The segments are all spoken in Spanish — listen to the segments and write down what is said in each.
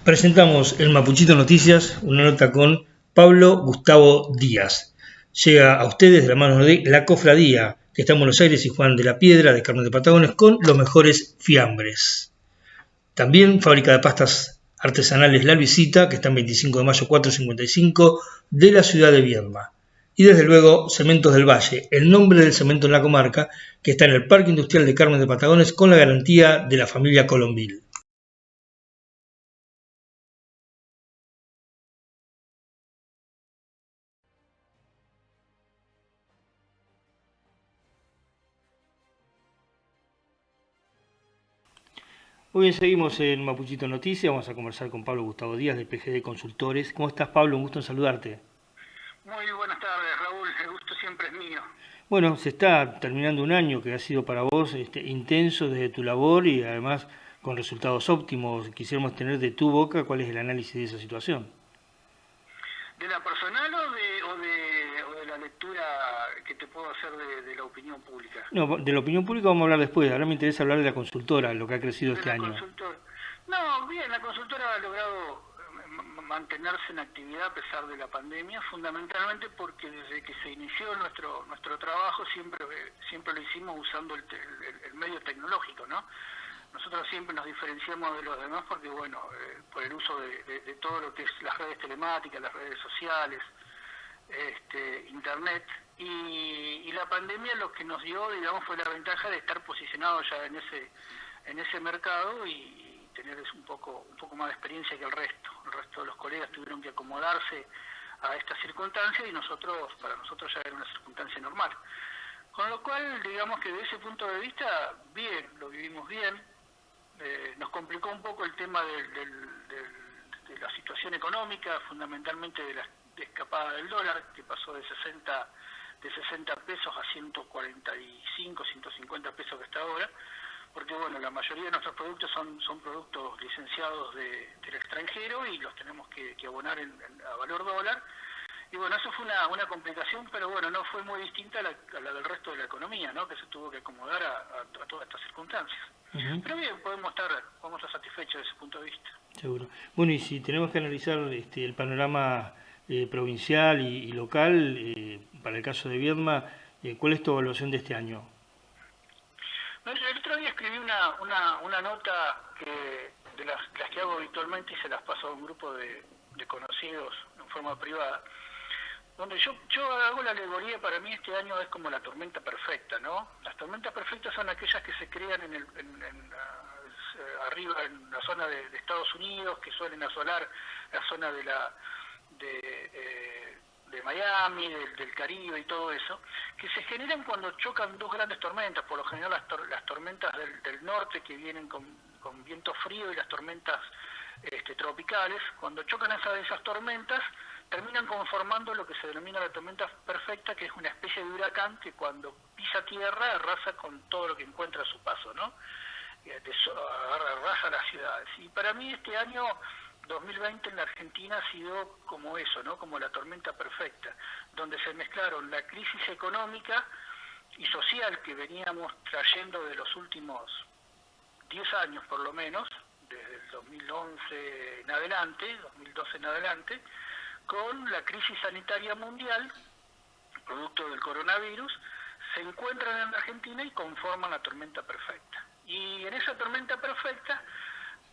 Presentamos el Mapuchito Noticias, una nota con Pablo Gustavo Díaz. Llega a ustedes de la mano de La Cofradía, que está en Buenos Aires, y Juan de la Piedra, de Carmen de Patagones, con los mejores fiambres. También fábrica de pastas artesanales La Luisita, que está en 25 de mayo 455, de la ciudad de Viedma. Y desde luego, Cementos del Valle, el nombre del cemento en la comarca, que está en el Parque Industrial de Carmen de Patagones, con la garantía de la familia Colombil. Muy bien, seguimos en Mapuchito Noticias. Vamos a conversar con Pablo Gustavo Díaz de PGD Consultores. ¿Cómo estás, Pablo? Un gusto en saludarte. Muy buenas tardes, Raúl. El gusto siempre es mío. Bueno, se está terminando un año que ha sido para vos intenso desde tu labor y además con resultados óptimos. Quisiéramos tener de tu boca cuál es el análisis de esa situación. ¿De la personal o de la lectura que te puedo hacer de la opinión pública? No, de la opinión pública vamos a hablar después. Ahora me interesa hablar de la consultora, lo que ha crecido este año. No, bien, la consultora ha logrado mantenerse en actividad a pesar de la pandemia, fundamentalmente porque desde que se inició nuestro trabajo siempre lo hicimos usando el medio tecnológico, ¿no? Nosotros siempre nos diferenciamos de los demás porque, bueno, por el uso de todo lo que es las redes telemáticas, las redes sociales, internet, y la pandemia lo que nos dio, digamos, fue la ventaja de estar posicionados ya en ese mercado y tener un poco más de experiencia que el resto. El resto de los colegas tuvieron que acomodarse a esta circunstancia y para nosotros ya era una circunstancia normal. Con lo cual, digamos que de ese punto de vista, bien, lo vivimos bien. Nos complicó un poco el tema de la situación económica, fundamentalmente de la escapada del dólar, que pasó de 60 pesos a 145, 150 pesos que está ahora, porque bueno, la mayoría de nuestros productos son productos licenciados del extranjero y los tenemos que abonar a valor dólar. Y bueno, eso fue una complicación, pero bueno, no fue muy distinta a la del resto de la economía, ¿no? Que se tuvo que acomodar a todas estas circunstancias. Uh-huh. Pero bien, podemos estar satisfechos de ese punto de vista. Seguro. Bueno, y si tenemos que analizar el panorama provincial y local, para el caso de Viedma, ¿cuál es tu evaluación de este año? El otro día escribí una nota de las que hago habitualmente y se las paso a un grupo de conocidos en forma privada, donde yo hago la alegoría. Para mí este año es como la tormenta perfecta, ¿no? Las tormentas perfectas son aquellas que se crean arriba en la zona de Estados Unidos, que suelen asolar la zona de Miami, del Caribe y todo eso, que se generan cuando chocan dos grandes tormentas, por lo general las tormentas del norte que vienen con viento frío y las tormentas tropicales. Cuando chocan esas tormentas, terminan conformando lo que se denomina la tormenta perfecta, que es una especie de huracán que cuando pisa tierra arrasa con todo lo que encuentra a su paso, ¿no? Arrasa las ciudades. Y para mí este año 2020 en la Argentina ha sido como eso, ¿no? Como la tormenta perfecta, donde se mezclaron la crisis económica y social que veníamos trayendo de los últimos 10 años por lo menos, desde el 2011 en adelante, 2012 en adelante, con la crisis sanitaria mundial, producto del coronavirus, se encuentran en la Argentina y conforman la tormenta perfecta. Y en esa tormenta perfecta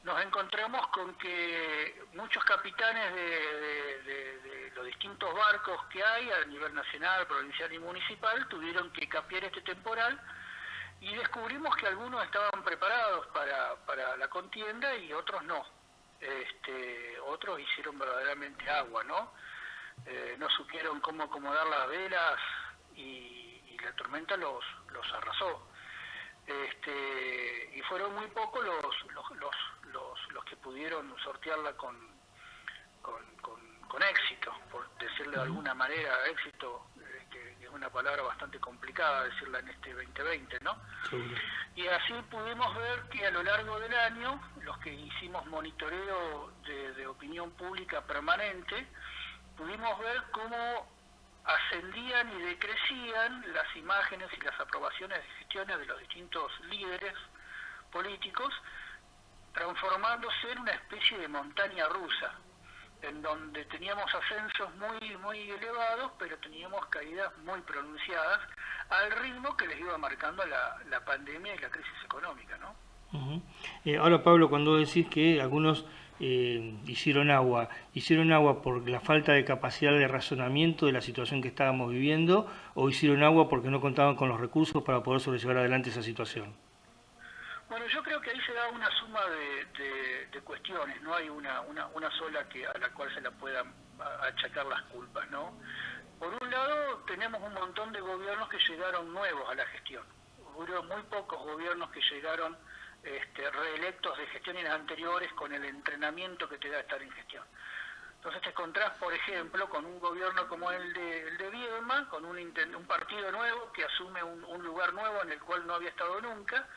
nos encontramos con que muchos capitanes de los distintos barcos que hay a nivel nacional, provincial y municipal tuvieron que capear este temporal y descubrimos que algunos estaban preparados para la contienda y otros no. Otros hicieron verdaderamente agua, ¿no? No supieron cómo acomodar las velas y la tormenta los arrasó. Y fueron muy pocos los que pudieron sortearla con éxito, por decirlo de alguna manera. Éxito, que es una palabra bastante complicada decirla en este 2020, ¿no? Sí. Y así pudimos ver que a lo largo del año, los que hicimos monitoreo de opinión pública permanente, pudimos ver cómo ascendían y decrecían las imágenes y las aprobaciones de gestiones de los distintos líderes políticos transformándose en una especie de montaña rusa, en donde teníamos ascensos muy elevados, pero teníamos caídas muy pronunciadas al ritmo que les iba marcando la pandemia y la crisis económica, ¿no? Ahora, Pablo, cuando decís que algunos hicieron agua por la falta de capacidad de razonamiento de la situación que estábamos viviendo, o hicieron agua porque no contaban con los recursos para poder sobrellevar adelante esa situación. Bueno, yo creo que ahí se da una suma de cuestiones, no hay una sola a la cual se la puedan achacar las culpas, ¿no? Por un lado, tenemos un montón de gobiernos que llegaron nuevos a la gestión. Hubo muy pocos gobiernos que llegaron reelectos de gestiones anteriores con el entrenamiento que te da estar en gestión. Entonces te encontrás, por ejemplo, con un gobierno como el de Viedma, con un partido nuevo que asume un lugar nuevo en el cual no había estado nunca,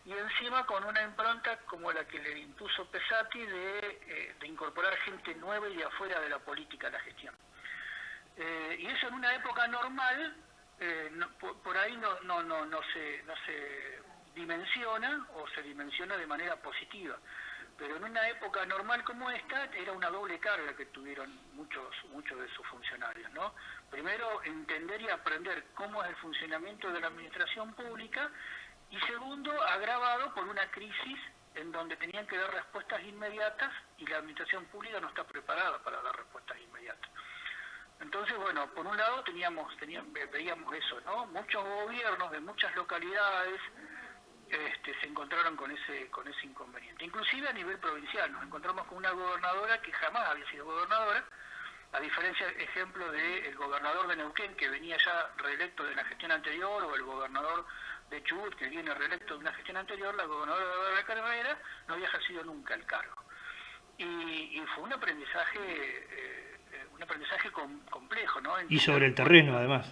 y encima con una impronta como la que le impuso Pesati de incorporar gente nueva y de afuera de la política a la gestión. Y eso en una época normal, por ahí no se dimensiona, o se dimensiona de manera positiva. Pero en una época normal como esta, era una doble carga que tuvieron muchos de sus funcionarios, ¿no? Primero, entender y aprender cómo es el funcionamiento de la administración pública, y segundo, agravado por una crisis en donde tenían que dar respuestas inmediatas y la administración pública no está preparada para dar respuestas inmediatas. Entonces, bueno, por un lado veíamos eso, ¿no? Muchos gobiernos de muchas localidades se encontraron con ese inconveniente. Inclusive a nivel provincial, nos encontramos con una gobernadora que jamás había sido gobernadora, a diferencia, ejemplo, del gobernador de Neuquén, que venía ya reelecto de la gestión anterior, o el gobernador de Chubut, que viene reelecto de una gestión anterior. La gobernadora de la Carrera no había ejercido nunca el cargo. Y fue un aprendizaje complejo, ¿no? Y sobre el terreno, además.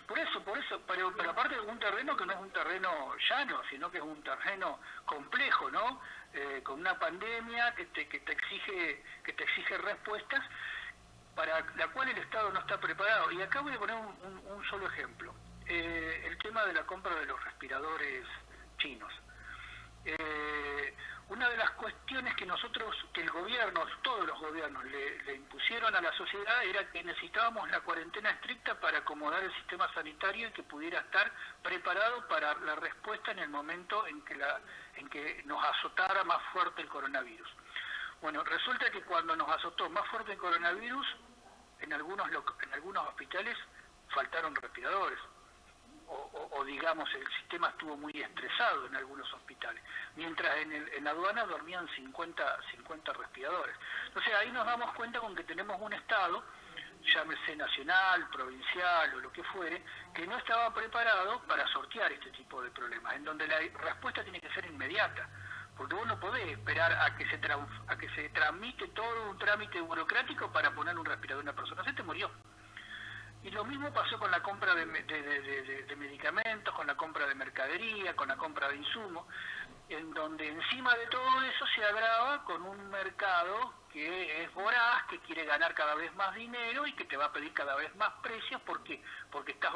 Por eso, pero aparte de un terreno que no es un terreno llano, sino que es un terreno complejo, ¿no? Con una pandemia que te exige respuestas para la cual el Estado no está preparado. Y acá voy a poner un solo ejemplo. El tema de la compra de los respiradores chinos. Una de las cuestiones que el gobierno, todos los gobiernos le impusieron a la sociedad, era que necesitábamos la cuarentena estricta para acomodar el sistema sanitario y que pudiera estar preparado para la respuesta en el momento en que nos azotara más fuerte el coronavirus. Bueno, resulta que cuando nos azotó más fuerte el coronavirus, en algunos hospitales faltaron respiradores. O digamos, el sistema estuvo muy estresado en algunos hospitales, mientras en la aduana dormían 50 respiradores. Entonces ahí nos damos cuenta con que tenemos un Estado, llámese nacional, provincial o lo que fuere, que no estaba preparado para sortear este tipo de problemas, en donde la respuesta tiene que ser inmediata, porque vos no podés esperar a que se tramite todo un trámite burocrático para poner un respirador a una persona. Se te murió. Y lo mismo pasó con la compra de medicamentos, con la compra de mercadería, con la compra de insumos, en donde encima de todo eso se agrava con un mercado que es voraz, que quiere ganar cada vez más dinero y que te va a pedir cada vez más precios porque está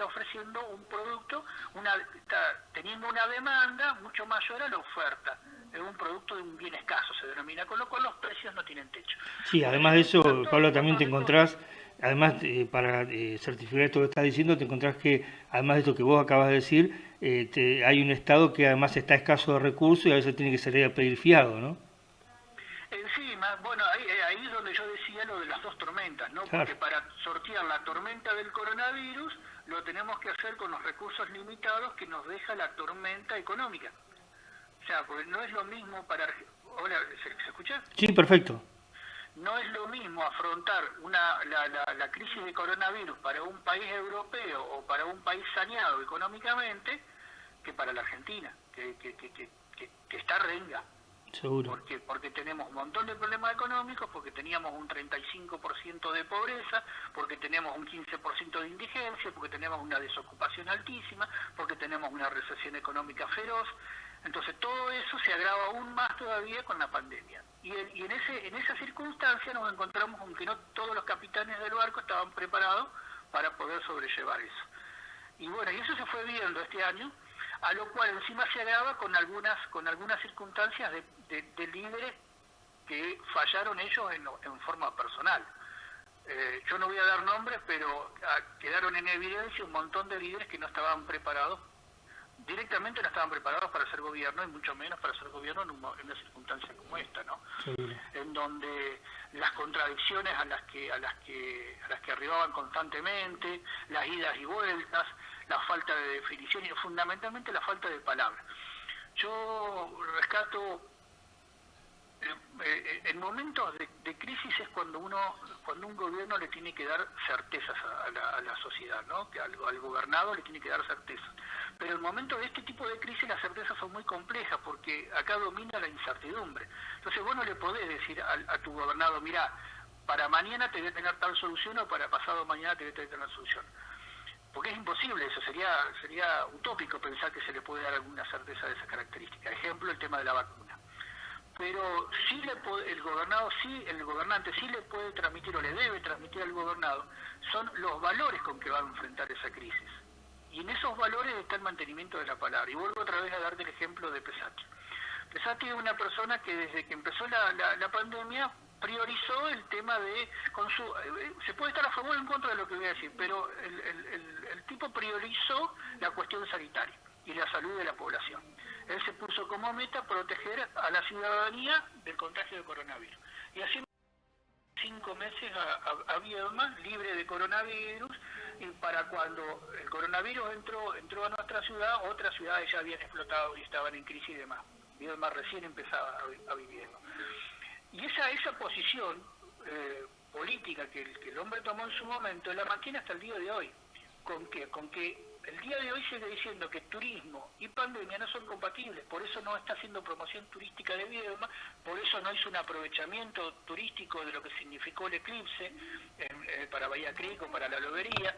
ofreciendo un producto, está teniendo una demanda mucho mayor a la oferta. Es un producto de un bien escaso, se denomina, con lo cual los precios no tienen techo. Sí, además de eso, Pablo, también te encontrás, además para certificar esto que estás diciendo, te encontrás que, además de esto que vos acabas de decir, hay un Estado que además está escaso de recursos y a veces tiene que salir a pedir fiado, ¿no? Encima, bueno, ahí es donde yo decía lo de las dos tormentas, ¿no? Claro. Porque para sortear la tormenta del coronavirus lo tenemos que hacer con los recursos limitados que nos deja la tormenta económica. O sea, porque no es lo mismo Hola, ¿se escucha? Sí, perfecto. No es lo mismo afrontar la crisis de coronavirus para un país europeo o para un país saneado económicamente que para la Argentina, que está renga. Seguro. Porque tenemos un montón de problemas económicos, porque teníamos un 35% de pobreza, porque tenemos un 15% de indigencia, porque tenemos una desocupación altísima, porque tenemos una recesión económica feroz. Entonces todo eso se agrava aún más todavía con la pandemia. Y en esa circunstancia nos encontramos con que no todos los capitanes del barco estaban preparados para poder sobrellevar eso. Y bueno, y eso se fue viendo este año. a lo cual encima se agrava con algunas circunstancias de líderes que fallaron ellos en forma personal. Yo no voy a dar nombres, pero quedaron en evidencia un montón de líderes que no estaban preparados, directamente no estaban preparados para hacer gobierno, y mucho menos para hacer gobierno en una circunstancia como esta, ¿no? Sí. En donde las contradicciones a las que arribaban constantemente, las idas y vueltas, la falta de definición y fundamentalmente la falta de palabras. Yo rescato en momentos de crisis es cuando un gobierno le tiene que dar certezas a la sociedad, ¿no? Que al gobernado le tiene que dar certezas. Pero en momentos de este tipo de crisis las certezas son muy complejas porque acá domina la incertidumbre. Entonces vos no le podés decir a tu gobernado, mirá, para mañana te voy a tener tal solución o para pasado mañana te voy a tener tal solución. Porque es imposible eso, sería utópico pensar que se le puede dar alguna certeza de esa característica. Ejemplo, el tema de la vacuna. Pero sí el gobernante sí le puede transmitir o le debe transmitir al gobernado, son los valores con que va a enfrentar esa crisis. Y en esos valores está el mantenimiento de la palabra. Y vuelvo otra vez a darte el ejemplo de Pesati. Pesati es una persona que desde que empezó la pandemia priorizó el tema de se puede estar a favor o en contra de lo que voy a decir, pero el tipo priorizó la cuestión sanitaria y la salud de la población. Él se puso como meta proteger a la ciudadanía del contagio de coronavirus. Y así 5 meses a Viedma, libre de coronavirus, y para cuando el coronavirus entró a nuestra ciudad, otras ciudades ya habían explotado y estaban en crisis y demás. Viedma recién empezaba a vivirlo. Y esa posición política que el hombre tomó en su momento, la mantiene hasta el día de hoy. ¿Con qué? Con que el día de hoy sigue diciendo que turismo y pandemia no son compatibles, por eso no está haciendo promoción turística de Viedma, por eso no hizo un aprovechamiento turístico de lo que significó el eclipse para Bahía Creek o para la Lobería,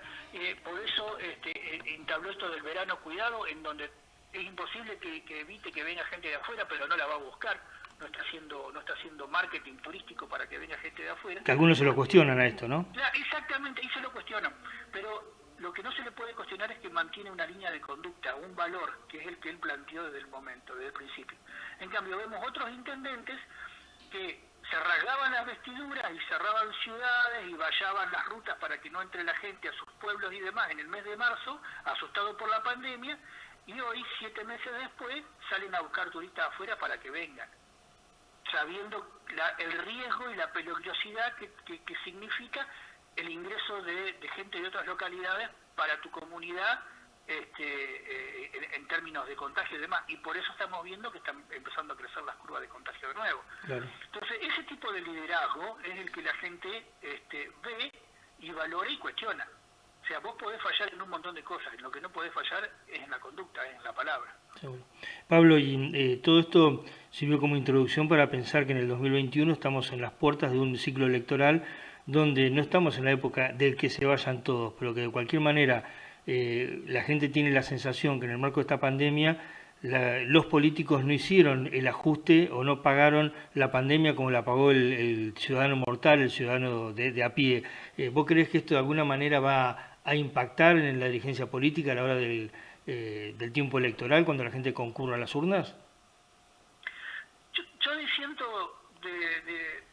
por eso entabló esto del verano cuidado, en donde es imposible que evite que venga gente de afuera, pero no la va a buscar, no está haciendo marketing turístico para que venga gente de afuera. Que algunos se lo cuestionan a esto, ¿no? Exactamente, y se lo cuestionan, pero lo que no se le puede cuestionar es que mantiene una línea de conducta, un valor, que es el que él planteó desde el momento, desde el principio. En cambio, vemos otros intendentes que se rasgaban las vestiduras y cerraban ciudades y vallaban las rutas para que no entre la gente a sus pueblos y demás en el mes de marzo, asustado por la pandemia, y hoy, 7 meses después, salen a buscar turistas afuera para que vengan, sabiendo el riesgo y la peligrosidad que significa el ingreso de gente de otras localidades para tu comunidad en términos de contagio y demás. Y por eso estamos viendo que están empezando a crecer las curvas de contagio de nuevo. Claro. Entonces, ese tipo de liderazgo es el que la gente ve y valora y cuestiona. O sea, vos podés fallar en un montón de cosas, en lo que no podés fallar es en la conducta, es en la palabra. Seguro. Pablo, y todo esto sirvió como introducción para pensar que en el 2021 estamos en las puertas de un ciclo electoral donde no estamos en la época del que se vayan todos, pero que de cualquier manera la gente tiene la sensación que en el marco de esta pandemia los políticos no hicieron el ajuste o no pagaron la pandemia como la pagó el ciudadano mortal, el ciudadano de a pie. ¿Vos creés que esto de alguna manera va a impactar en la dirigencia política a la hora del tiempo electoral, cuando la gente concurra a las urnas? Yo disiento de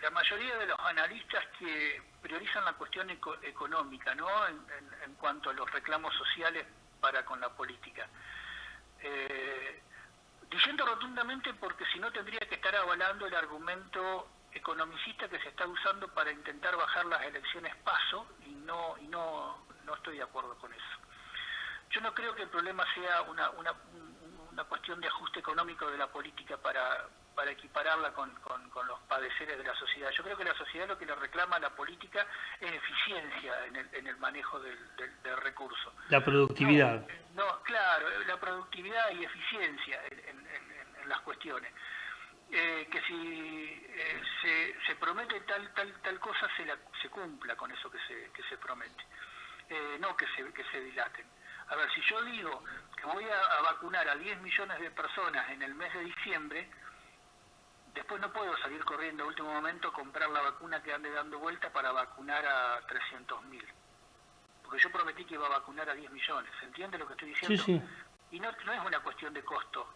la mayoría de los analistas que priorizan la cuestión económica, ¿no? En cuanto a los reclamos sociales para con la política. Disiento rotundamente porque si no tendría que estar avalando el argumento economicista que se está usando para intentar bajar las elecciones PASO y no estoy de acuerdo con eso. Yo no creo que el problema sea una cuestión de ajuste económico de la política para equipararla con los padeceres de la sociedad. Yo creo que la sociedad lo que le reclama a la política es eficiencia en el manejo del recurso. La productividad. Claro, la productividad y eficiencia en las cuestiones. Que si se promete tal cosa, se cumpla con eso que se promete. No que se dilaten. A ver, si yo digo que voy a vacunar a 10 millones de personas en el mes de diciembre, después no puedo salir corriendo a último momento a comprar la vacuna que ande dando vuelta para vacunar a 300.000. Porque yo prometí que iba a vacunar a 10 millones. ¿Se entiende lo que estoy diciendo? Sí. Y no es una cuestión de costo,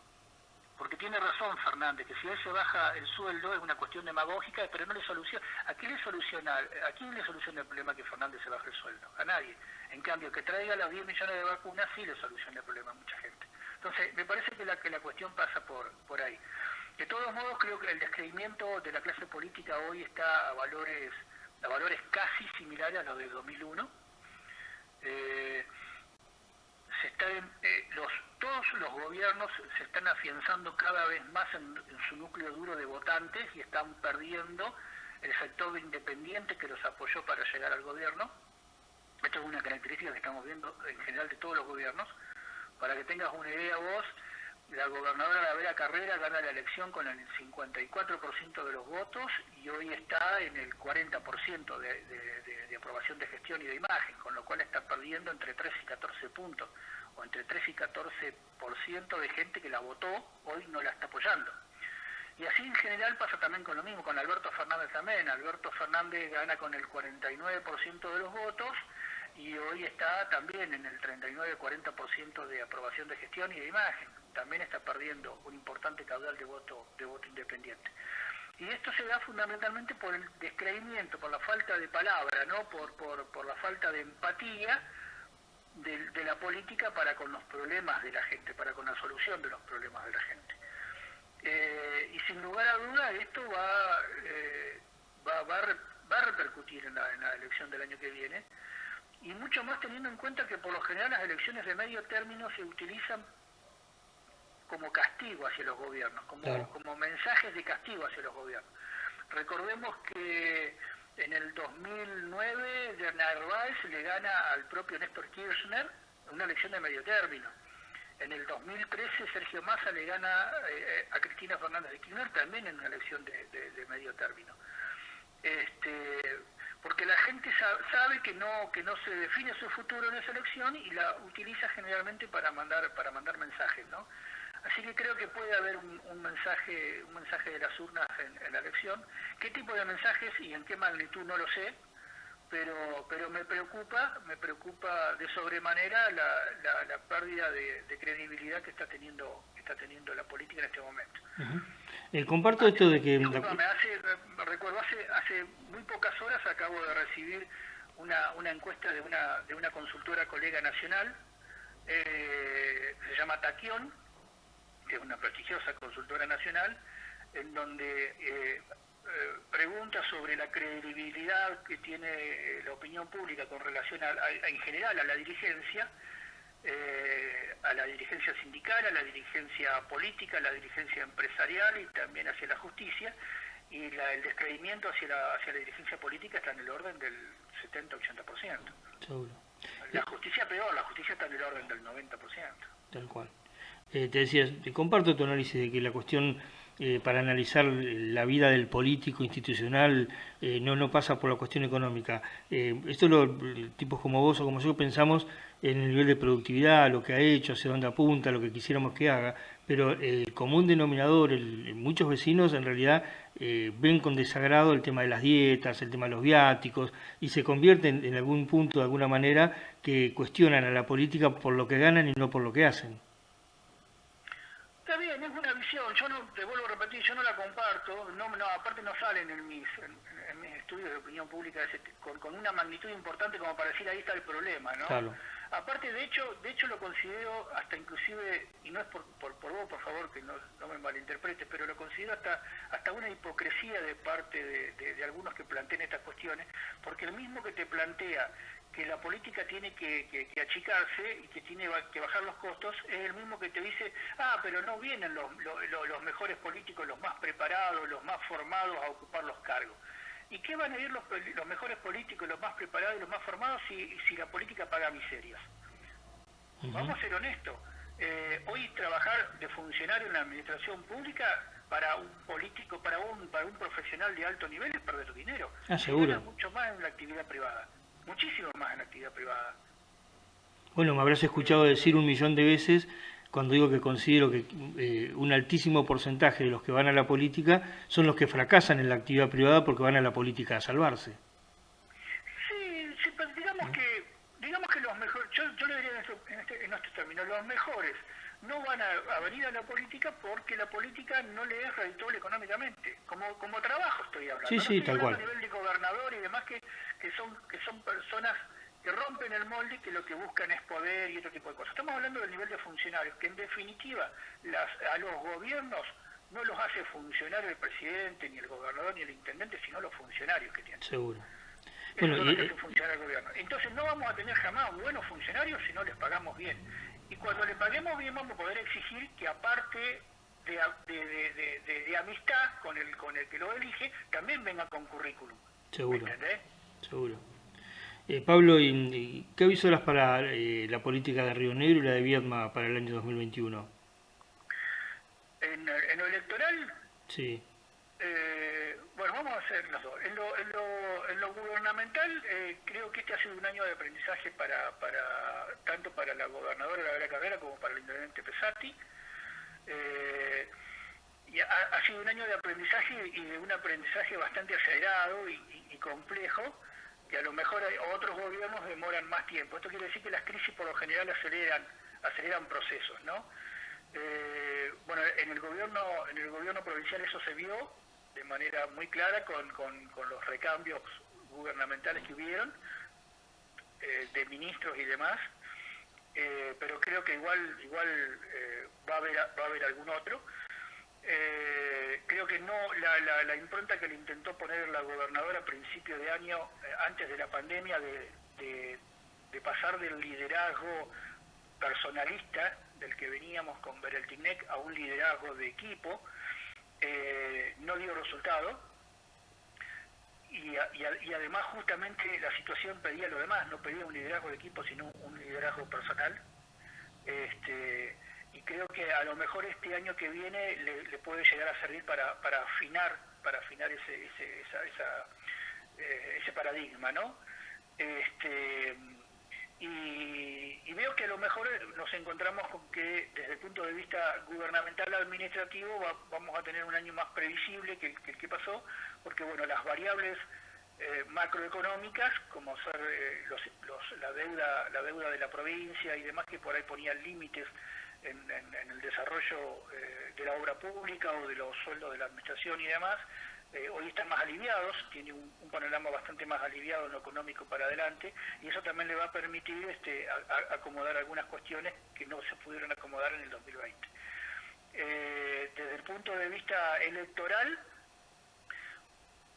porque tiene razón Fernández, que si él se baja el sueldo es una cuestión demagógica, pero no le soluciona. ¿A quién le soluciona el problema que Fernández se baje el sueldo? A nadie. En cambio, que traiga los 10 millones de vacunas sí le soluciona el problema a mucha gente. Entonces, me parece que la cuestión pasa por ahí. De todos modos, creo que el descreimiento de la clase política hoy está a valores casi similares a los de 2001. Todos los gobiernos se están afianzando cada vez más en su núcleo duro de votantes y están perdiendo el sector independiente que los apoyó para llegar al gobierno. Esto es una característica que estamos viendo en general de todos los gobiernos. Para que tengas una idea vos, la gobernadora de la Vera Carrera gana la elección con el 54% de los votos y hoy está en el 40% de aprobación de gestión y de imagen, con lo cual está perdiendo entre 3 y 14 puntos, o entre 3 y 14% de gente que la votó, hoy no la está apoyando. Y así en general pasa también con lo mismo, con Alberto Fernández también. Alberto Fernández gana con el 49% de los votos y hoy está también en el 39-40% de aprobación de gestión y de imagen. También está perdiendo un importante caudal de voto independiente. Y esto se da fundamentalmente por el descreimiento, por la falta de palabra, ¿no? por la falta de empatía de la política para con los problemas de la gente, para con la solución de los problemas de la gente. Y sin lugar a duda esto va a repercutir en la elección del año que viene, y mucho más teniendo en cuenta que por lo general las elecciones de medio término se utilizan como castigo hacia los gobiernos, como mensajes de castigo hacia los gobiernos. Recordemos que en el 2009 Narváez le gana al propio Néstor Kirchner una elección de medio término. En el 2013 Sergio Massa le gana a Cristina Fernández de Kirchner también en una elección de medio término. Porque la gente sabe que no se define su futuro en esa elección y la utiliza generalmente para mandar mensajes, ¿no? Así que creo que puede haber un mensaje de las urnas en la elección. ¿Qué tipo de mensajes y en qué magnitud no lo sé? Pero me preocupa de sobremanera la pérdida de credibilidad que está teniendo la política en este momento. Comparto esto de que... Recuerdo, hace muy pocas horas acabo de recibir una encuesta de una consultora colega nacional, se llama Taquión, que es una prestigiosa consultora nacional, en donde pregunta sobre la credibilidad que tiene la opinión pública con relación en general a la dirigencia sindical, a la dirigencia política, a la dirigencia empresarial y también hacia la justicia, y el descreimiento hacia la dirigencia política está en el orden del 70-80%. Seguro. La justicia peor, la justicia está en el orden del 90%. Tal cual. Te decía, comparto tu análisis de que la cuestión para analizar la vida del político institucional no pasa por la cuestión económica. Esto tipos como vos o como yo pensamos en el nivel de productividad, lo que ha hecho, hacia dónde apunta, lo que quisiéramos que haga, pero el común denominador, muchos vecinos en realidad ven con desagrado el tema de las dietas, el tema de los viáticos, y se convierten en algún punto, de alguna manera, que cuestionan a la política por lo que ganan y no por lo que hacen. Está bien, es una visión, te vuelvo a repetir, yo no la comparto, aparte no salen en mis estudios de opinión pública con una magnitud importante como para decir ahí está el problema, ¿no? Claro. Aparte, de hecho lo considero hasta inclusive, y no es por vos, por favor, que no me malinterpretes, pero lo considero hasta una hipocresía de parte de algunos que plantean estas cuestiones, porque el mismo que te plantea que la política tiene que achicarse y que tiene que bajar los costos, es el mismo que te dice, pero no vienen los mejores políticos, los más preparados, los más formados a ocupar los cargos. ¿Y qué van a ir los mejores políticos, los más preparados y los más formados si la política paga miserias? Vamos a ser honestos. Hoy trabajar de funcionario en la administración pública para un político, para un profesional de alto nivel es perder dinero. Seguro. Se gana mucho más en la actividad privada. Muchísimo más en la actividad privada. Bueno, me habrás escuchado decir 1.000.000 de veces cuando digo que considero que un altísimo porcentaje de los que van a la política son los que fracasan en la actividad privada porque van a la política a salvarse. Sí, pero digamos que los mejores, yo le diría en estos términos, los mejores no van a venir a la política porque la política no le es redituable económicamente. Como trabajo estoy hablando. Sí, No sí, estoy tal hablando cual. a nivel de gobernador y demás que son personas que rompen el molde, que lo que buscan es poder y otro tipo de cosas. Estamos hablando del nivel de funcionarios, que en definitiva a los gobiernos no los hace funcionar el presidente, ni el gobernador, ni el intendente, sino los funcionarios que tienen. Seguro. Esos Bueno, son los que hacen funcionar el gobierno. Entonces no vamos a tener jamás buenos funcionarios si no les pagamos bien. Y cuando les paguemos bien vamos a poder exigir que aparte de amistad con el que lo elige, también venga con currículum. seguro, ¿Entendés? seguro. Pablo, ¿y qué avisoras para la política de Río Negro y la de Viedma para el año 2021? En lo electoral, Sí, bueno, vamos a hacer los dos. En lo gubernamental, creo que este ha sido un año de aprendizaje tanto para la gobernadora de la Carrera como para el intendente Pesati. Y ha sido un año de aprendizaje y de un aprendizaje bastante acelerado y complejo, que a lo mejor otros gobiernos demoran más tiempo. Esto quiere decir que las crisis por lo general aceleran procesos, ¿no? Bueno, en el gobierno provincial eso se vio de manera muy clara con los recambios gubernamentales que hubieron, de ministros y demás, pero creo que igual va a haber algún otro. Creo que no la impronta que le intentó poner la gobernadora a principio de año, antes de la pandemia, de pasar del liderazgo personalista del que veníamos con Bereltinec a un liderazgo de equipo, no dio resultado, y además justamente la situación pedía lo demás, no pedía un liderazgo de equipo sino un liderazgo personal. Y creo que a lo mejor este año que viene le puede llegar a servir para afinar ese paradigma, ¿no? Y veo que a lo mejor nos encontramos con que desde el punto de vista gubernamental administrativo vamos a tener un año más previsible que el que pasó, porque bueno, las variables macroeconómicas, como ser la deuda de la provincia y demás, que por ahí ponían límites en el desarrollo de la obra pública o de los sueldos de la administración y demás, hoy están más aliviados, tiene un panorama bastante más aliviado en lo económico para adelante, y eso también le va a permitir acomodar algunas cuestiones que no se pudieron acomodar en el 2020. Desde el punto de vista electoral,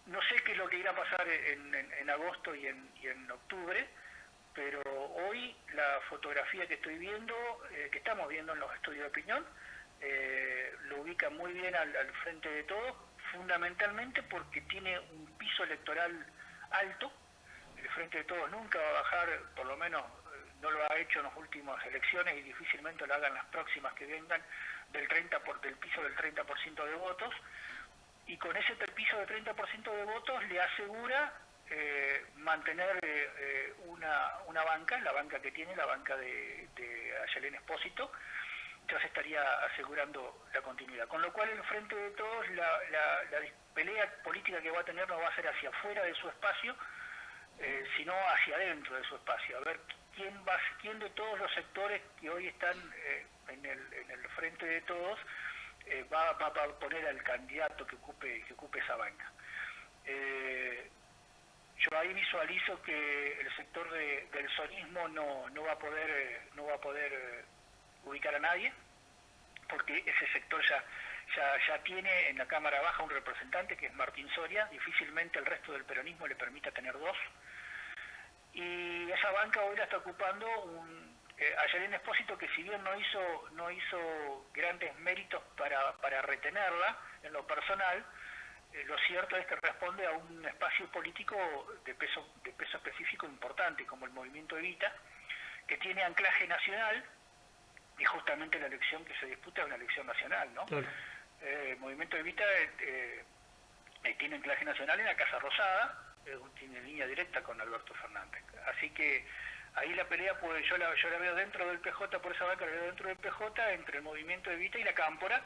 no sé qué es lo que irá a pasar en agosto y en octubre, pero hoy la fotografía que estoy viendo, que estamos viendo en los estudios de opinión, lo ubica muy bien al frente de todos, fundamentalmente porque tiene un piso electoral alto. El frente de todos nunca va a bajar, por lo menos no lo ha hecho en las últimas elecciones y difícilmente lo hagan las próximas que vengan, del piso del 30% de votos, y con ese piso del 30% de votos le asegura mantener una banca, la banca que tiene, la banca de Ayalén Espósito, ya se estaría asegurando la continuidad. Con lo cual, el Frente de Todos, la pelea política que va a tener no va a ser hacia afuera de su espacio, sino hacia adentro de su espacio. A ver quién de todos los sectores que hoy están en el Frente de Todos va a poner al candidato que ocupe esa banca. Yo ahí visualizo que el sector del sonismo no va a poder ubicar a nadie, porque ese sector ya tiene en la Cámara Baja un representante que es Martín Soria, difícilmente el resto del peronismo le permita tener dos, y esa banca hoy la está ocupando Ayalén Espósito, que si bien no hizo grandes méritos para retenerla en lo personal, lo cierto es que responde a un espacio político de peso específico importante, como el Movimiento Evita, que tiene anclaje nacional, y justamente la elección que se disputa es una elección nacional, ¿no? Claro. El Movimiento Evita tiene anclaje nacional en la Casa Rosada, tiene línea directa con Alberto Fernández. Así que ahí la pelea, pues yo la veo dentro del PJ, por esa banca la veo dentro del PJ, entre el Movimiento Evita y la Cámpora,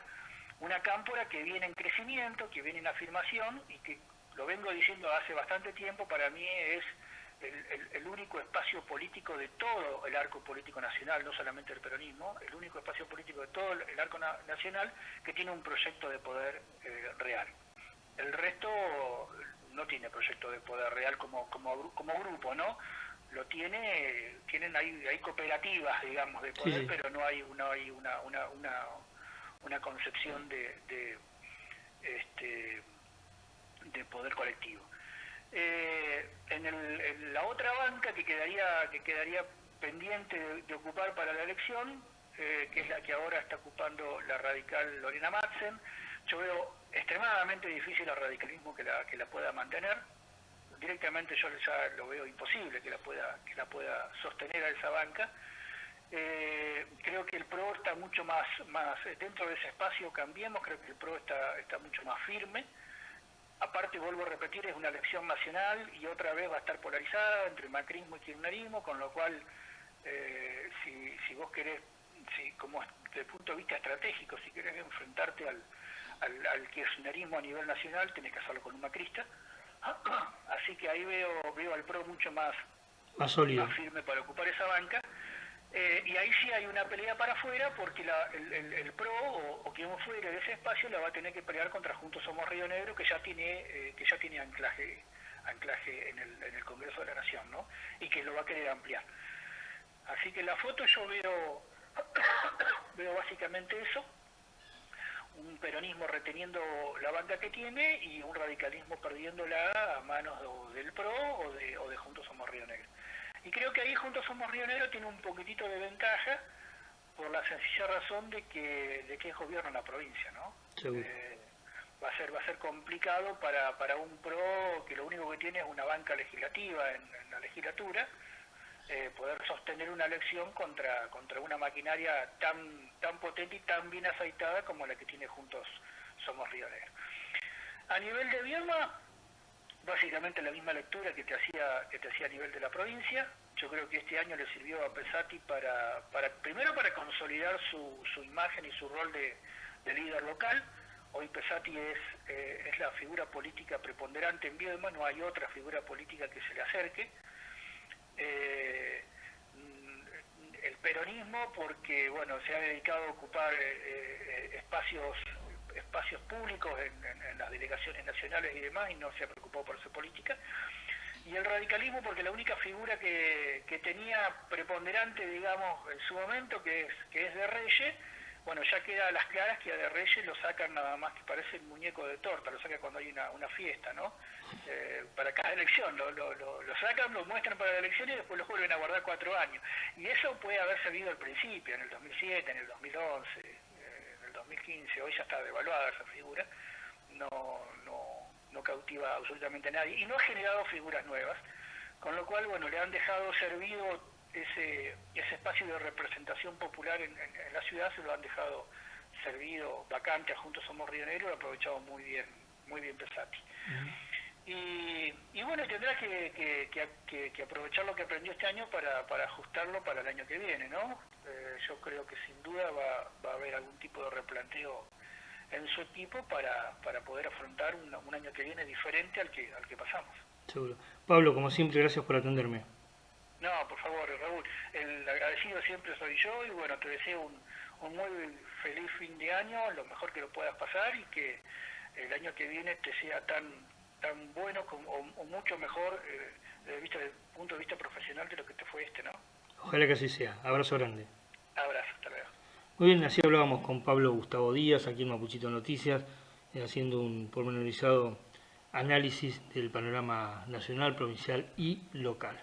una Cámpora que viene en crecimiento, que viene en afirmación, y que, lo vengo diciendo hace bastante tiempo, para mí es el único espacio político de todo el arco político nacional, no solamente el peronismo, el único espacio político de todo el arco nacional que tiene un proyecto de poder real. El resto no tiene proyecto de poder real como grupo, ¿no? Lo tienen hay cooperativas, digamos, de poder, sí. Pero no hay una concepción de poder colectivo. En la otra banca que quedaría pendiente de ocupar para la elección, que es la que ahora está ocupando la radical Lorena Madsen, yo veo extremadamente difícil al radicalismo que la pueda mantener. Directamente yo ya lo veo imposible que la pueda sostener a esa banca. Creo que el PRO está mucho más dentro de ese espacio Cambiemos, creo que el PRO está mucho más firme. Aparte, vuelvo a repetir, es una elección nacional y otra vez va a estar polarizada entre macrismo y kirchnerismo, con lo cual, si vos querés, como desde el punto de vista estratégico, si querés enfrentarte al kirchnerismo a nivel nacional, tenés que hacerlo con un macrista. Así que ahí veo al PRO mucho más sólido, más firme para ocupar esa banca. Y ahí sí hay una pelea para afuera, porque el PRO o quien fuere de ese espacio la va a tener que pelear contra Juntos Somos Río Negro, que ya tiene anclaje en el Congreso de la Nación, ¿no? Y que lo va a querer ampliar. Así que la foto yo veo básicamente eso: un peronismo reteniendo la banca que tiene y un radicalismo perdiéndola a manos del PRO o de Juntos Somos Río Negro. Y creo que ahí Juntos Somos Río Negro tiene un poquitito de ventaja por la sencilla razón de que es gobierno en la provincia, ¿no? Va a ser complicado para un PRO que lo único que tiene es una banca legislativa en la legislatura, poder sostener una elección contra una maquinaria tan potente y tan bien aceitada como la que tiene Juntos Somos Río Negro. A nivel de Viedma, básicamente la misma lectura que te hacía a nivel de la provincia. Yo creo que este año le sirvió a Pesati primero para consolidar su imagen y su rol de líder local. Hoy Pesati es la figura política preponderante en Viedma, no hay otra figura política que se le acerque. El peronismo, porque bueno, se ha dedicado a ocupar espacios públicos en las delegaciones nacionales y demás, y no se ha preocupado por su política. Y el radicalismo, porque la única figura que tenía preponderante, digamos, en su momento, que es de Reyes, bueno, ya queda a las claras que a de Reyes lo sacan nada más que parece el muñeco de torta, lo sacan cuando hay una fiesta, ¿no? Para cada elección, lo sacan, lo muestran para la elección y después lo vuelven a guardar 4 años. Y eso puede haber servido al principio, en el 2007, en el 2011, en el 2015, hoy ya está devaluada esa figura, no cautiva absolutamente a nadie y no ha generado figuras nuevas, con lo cual, bueno, le han dejado servido ese espacio de representación popular en la ciudad, se lo han dejado servido vacante a Juntos Somos Río Negro, lo ha aprovechado muy bien Pesati. Y bueno, tendrá que aprovechar lo que aprendió este año para ajustarlo para el año que viene, ¿no? Yo creo que sin duda va a haber algún tipo de replanteo en su equipo para poder afrontar un año que viene diferente al que pasamos. Seguro. Pablo, como siempre, gracias por atenderme. No, por favor, Raúl. El agradecido siempre soy yo y bueno, te deseo un muy feliz fin de año, lo mejor que lo puedas pasar y que el año que viene te sea tan bueno o mucho mejor desde el punto de vista profesional de lo que te fue ¿no? Ojalá que así sea. Abrazo grande. Abrazo, hasta luego. Muy bien, así hablábamos con Pablo Gustavo Díaz, aquí en Mapuchito Noticias, haciendo un pormenorizado análisis del panorama nacional, provincial y local.